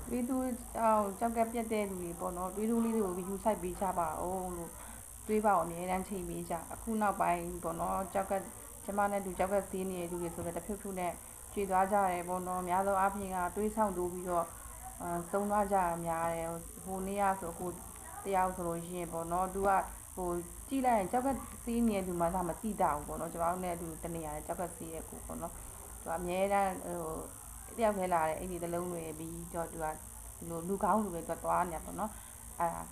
တွေးသူကြောက်ကပြတ်တဲ့လူတွေပေါ့နော်တွေးသူလေးတွေကိုယူဆိုင်ပေးကြပါအောင်လို့တွေးပါအောင်အများတန်းချိန်ပေးကြအခုနောက်ပိုင်းပေါ့နော်ကြောက်ကကျမနဲ့သူကြောက်ကသေးနေတဲ့လူတွေဆိုတော့တဖြုတ်ဖြုတ်နဲ့ကျွေသွားကြတယ်ပေါ့နော်များသောအားဖြင့်ကတွေးဆောင်တိုးပြီးတော့သုံးသွားကြရများတယ်ဟိုနေ့ကဆိုအခုတယောက်ဆိုလို့ရှိရင်ပေါ့နော်သူကဟိုကြည့်လိုက်ရင်ကြောက်ကသေးနေတဲ့လူမှသာမသိတာဘူးပေါ့နော်ကျွန်တော်တို့နဲ့သူတနေရာနဲ့ကြောက်ကသေးရဲ့ကိုပေါ့နော်သူကအများတန်းတယောက်ခဲလာတယ်အဲ့ဒီတလုံးတွေပြီးတော့သူကလူကောင်းလူပဲသူကသွားနေပေါ့နော်အဲ့ဒါ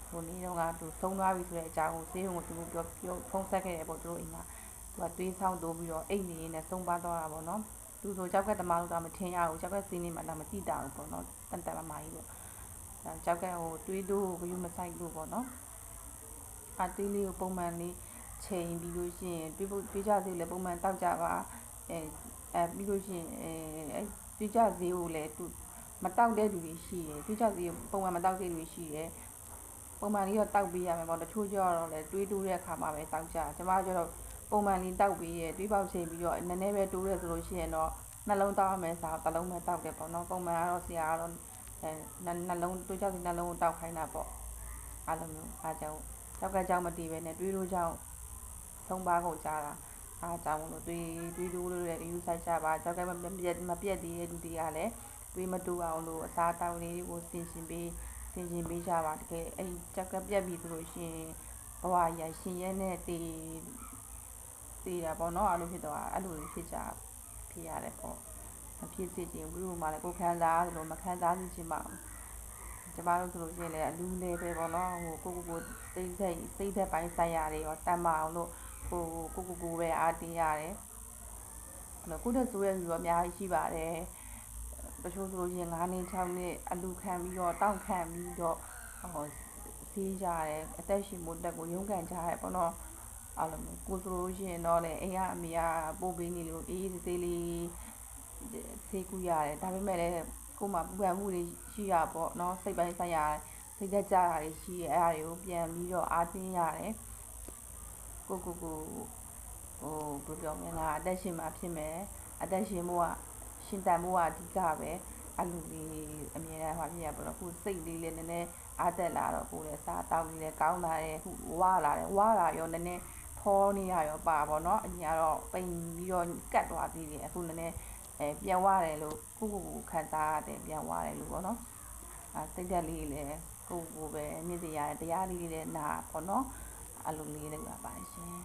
ဟိုနေ့တော့ကသူသုံးသွားပြီဆိုတဲ့အကြောင်းကိုဈေးုံကိုသူပြောဖုံးဆက်ခဲ့တယ်ပေါ့သူတို့အိမ်ကသူကတွေးဆောင်တိုးပြီးတော့အိတ်နေရင်းနဲ့သုံးပါသွားတာပေါ့နော်သူဆိုကြောက်ကတမားလို့တော့မထင်ရဘူးကြောက်ကစီးနေမှတော့မသိတာဘူးပေါ့နော်တန်တမမာကြီးပေါ့ကြောက်ကဟိုတွေးတိုးကိုဘယူမဆိုင်လို့ပေါ့နော်အတွေးလေးကိုပုံမှန်လေးချိန်ပြီးလို့ရှိရင်တွေးကြသေးလေပုံမှန်တောက်ကြပါပြီးလို့ရှိရင်တွေးကြသေးကိုလည်းသူမတောက်တဲ့လူတွေရှိတယ်တွေးကြသေးပုံမှန်မတောက်တဲ့လူတွေရှိတယ်ပုံမှန်လေးတော့တောက်ပေးရမယ်ပေါ့တချို့ကျတော့လည်းတွေးတိုးတဲ့အခါမှာပဲတောက်ကြကျမကျတော့ပုံမှန်လေးတောက်ပေးရဲ့တွေးပေါက်ချိန်ပြီးတော့နည်းနည်းပဲတိုးရဲဆိုလို့ရှိရင်တော့နှလုံးတောက်ရမယ်ဆိုတော့တစ်လုံးပဲတောက်တယ်ပေါ့နော်ပုံမှန်ကတော့ဆရာကတော့နှလုံးတွေးကြသေးနှလုံးကိုတောက်ခိုင်းတာပေါ့အားလုံးမျိုးအားကြောင့်ကြောက်ကကြောင်မတည်ပဲနဲ့တွေးတိုးကြောင်သုံးပါးကိုကြားတာအားကြောင့်လို့တွေးတိုးလို့လည်းယူဆိုင်ကြပါကြောက်ကမပြတ်သေးတဲ့လူတွေကလည်းတွေးမတိုးအောင်လို့အစားတောက်လေးကိုဆင်ရှင်ပေးကြပါတကယ်အဲ့ကြောက်ကပြတ်ပြီဆိုလို့ရှိရင်ဘဝရရှင်ရဲနဲ့တည်တာပေါ့နော်အဲ့လိုဖြစ်တော့အဲ့လိုဖြစ်ရတယ်ပေါ့မဖြစ်စေချင်ဘူးမှလည်းကိုခံစားရတယ်လို့မခံစားစေချင်ပါဘူးကျမတို့ဆိုလို့ရှိရင်လည်းအလူးလေးပဲပေါ့နော်ဟိုကိုစိတ်သက်ပိုင်းဆိုင်ရာတွေရောတန်မာအောင်လို့ကိုပဲအားတင်းရတယ်ခုတည်းဆိုရလူတော့အများကြီးရှိပါတယ်တချို့ဆိုလို့ရှိရင်9နှစ်6နှစ်အလူခံပြီးတော့တောင့်ခံပြီးတော့စီးကြတယ်အသက်ရှင်မှုတက်ကိုရုန်းကန်ကြရတယ်ပေါ့နော်အဲ့လိုမျိုးကိုဆိုလို့ရှိရင်တော့လေအိမ်ကအမေကပို့ပေးနေလို့အေးစေးလေးဆေးကူရတယ်ဒါပေမဲ့လည်းကို့မှာပူပန်မှုတွေရှိရပေါ့နော်စိတ်ပိုင်းဆိုင်ရာစိတ်သက်ကြတာတွေရှိရဲအဲ့ဒါတွေကိုပြန်ပြီးတော့အားတင်းရတယ်ကိုဟိုဘယ်လိုပြောမလဲငါအသက်ရှင်မှာဖြစ်မယ်အသက်ရှင်မှုကရှင်တန်မှုကအဓိကပဲအဲ့လိုလေးအမြဲတမ်းဟောပြရပါတော့ခုစိတ်လေးလည်းနည်းနည်းအားတက်လာတော့ကိုယ်လည်းစားတောက်လေးလည်းကောင်းလာတယ်ခုဝါလာရောနည်းနည်းဖောနေရရောပါပေါ့နော်အညာတော့ပိန်ပြီးတော့ကတ်သွားသေးတယ်အခုနည်းနည်းပြန်ဝရတယ်လို့ခုခံစားရတယ်ပြန်ဝရတယ်လို့ပေါ့နော်စိတ်သက်လေးလည်းကိုပဲမြင့်တရားလေးလည်းနာပေါ့နော်အဲ့လိုလေးလည်းပါပါရှင်